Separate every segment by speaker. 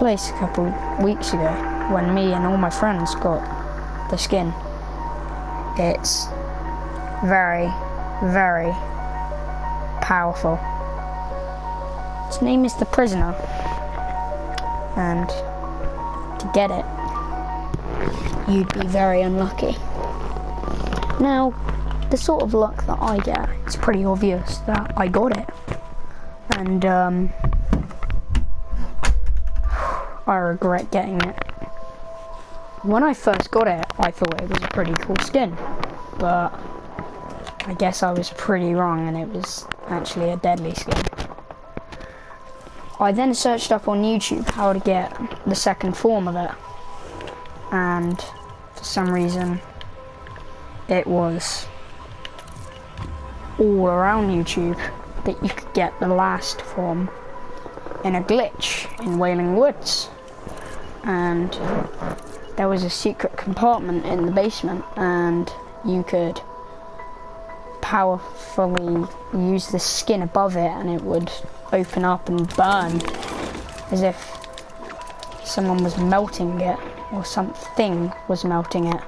Speaker 1: place a couple weeks ago when me and all my friends got the skin. It's very, very powerful. Its name is the Prisoner, and to get it, you'd be very unlucky. Now, the sort of luck that I get, it's pretty obvious that I got it, and I regret getting it. When I first got it, I thought it was a pretty cool skin, but I guess I was pretty wrong and it was actually a deadly skin. I then searched up on YouTube how to get the second form of it, and for some reason it was all around YouTube that you could get the last form in a glitch in Wailing Woods, and there was a secret compartment in the basement and you could powerfully use the skin above it and it would open up and burn as if someone was melting it or something was melting it.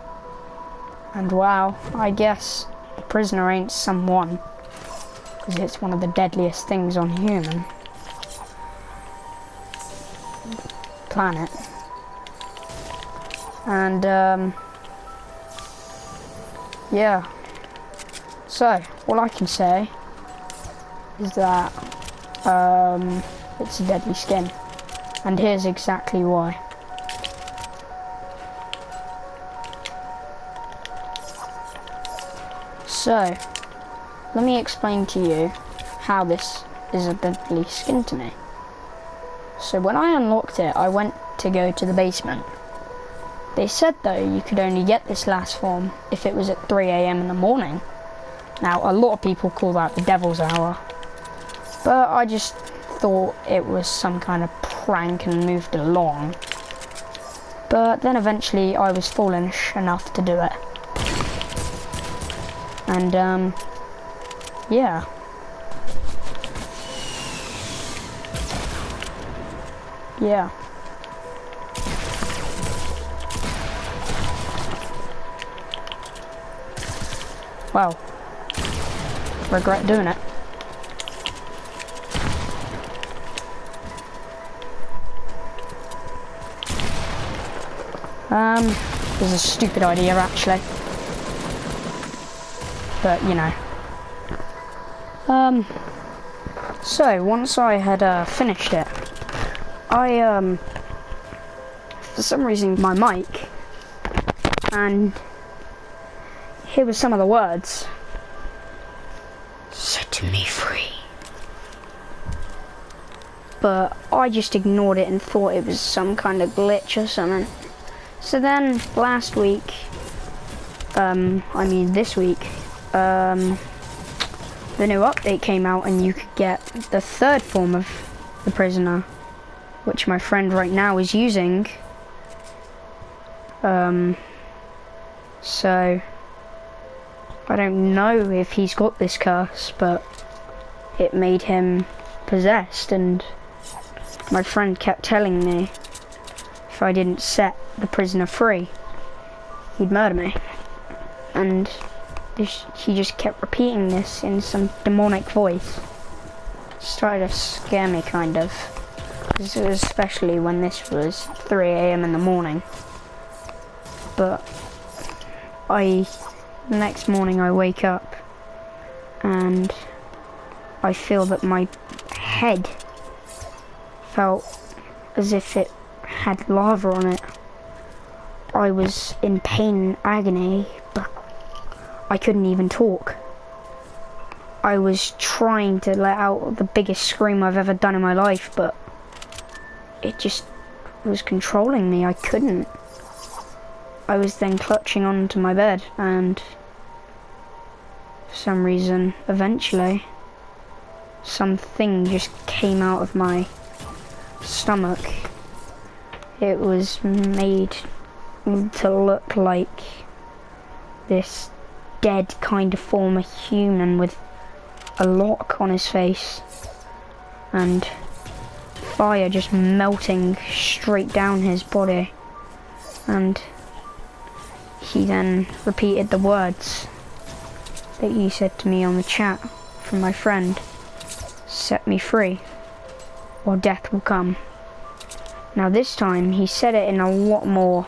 Speaker 1: And wow, I guess the Prisoner ain't someone, because it's one of the deadliest things on human planet. And yeah, so all I can say is that it's a deadly skin, and here's exactly why. So let me explain to you how this is a deadly skin to me. So when I unlocked it, I went to go to the basement. They said though you could only get this last form if it was at 3 AM in the morning. Now a lot of people call that the devil's hour, but I just thought it was some kind of prank and moved along. But then eventually I was foolish enough to do it. And yeah. Yeah. Well, regret doing it. It was a stupid idea actually, but you know. So once I had finished it, I for some reason my mic, and here were some of the words. Set me free. But I just ignored it and thought it was some kind of glitch or something. So then last week, this week, the new update came out and you could get the third form of the Prisoner, which my friend right now is using. So I don't know if he's got this curse, but it made him possessed, and my friend kept telling me if I didn't set the Prisoner free, he'd murder me. And he just kept repeating this in some demonic voice. It started to scare me kind of, especially when this was 3 AM in the morning. But the next morning I wake up and I feel that my head felt as if it had lava on it. I was in pain and agony, but I couldn't even talk. I was trying to let out the biggest scream I've ever done in my life, but it just was controlling me. I couldn't. I was then clutching onto my bed, and for some reason, eventually, something just came out of my stomach. It was made to look like this dead kind of form of human with a lock on his face, and fire just melting straight down his body. And he then repeated the words that you said to me on the chat from my friend. Set me free, or death will come. Now this time he said it in a lot more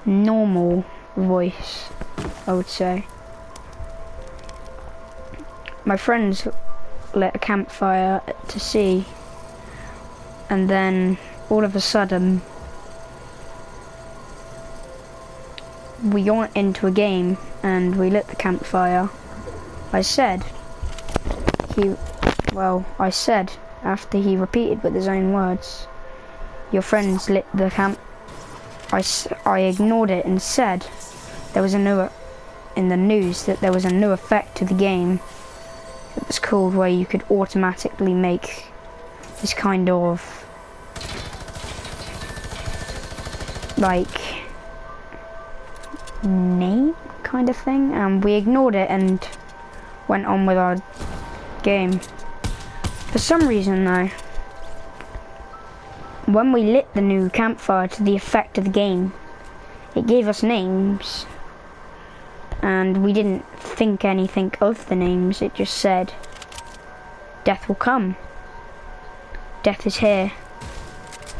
Speaker 1: normal voice, I would say. My friends lit a campfire to see, and then all of a sudden we got into a game and we lit the campfire. I said after he repeated with his own words, your friends lit the camp. I ignored it and said there was in the news that there was a new effect to the game. It was called where you could automatically make this kind of like name kind of thing, and we ignored it and went on with our game. For some reason though, when we lit the new campfire to the effect of the game, it gave us names, and we didn't think anything of the names. It just said, death will come, death is here,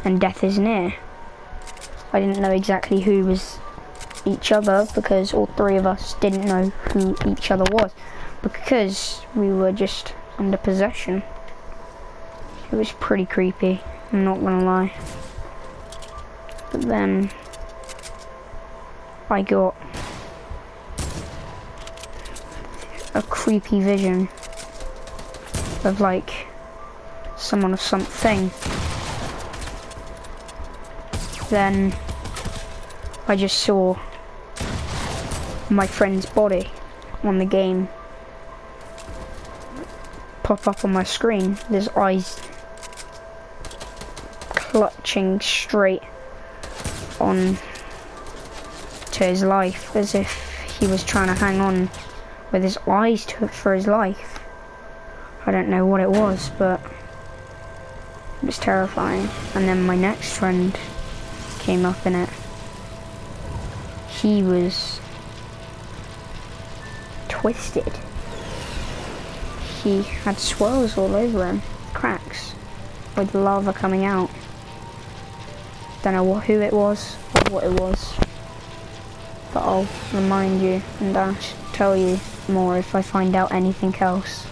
Speaker 1: and death is near. I didn't know exactly who was each other because all three of us didn't know who each other was, because we were just under possession. It was pretty creepy, I'm not gonna lie. But then I got a creepy vision of like someone or something. Then I just saw my friend's body on the game pop up on my screen, his eyes clutching straight on to his life, as if he was trying to hang on with his eyes to it for his life. I don't know what it was, but it was terrifying. And then my next friend came up in it. He was twisted. He had swirls all over him, cracks, with lava coming out. Don't know who it was or what it was, but I'll remind you and I'll tell you more if I find out anything else.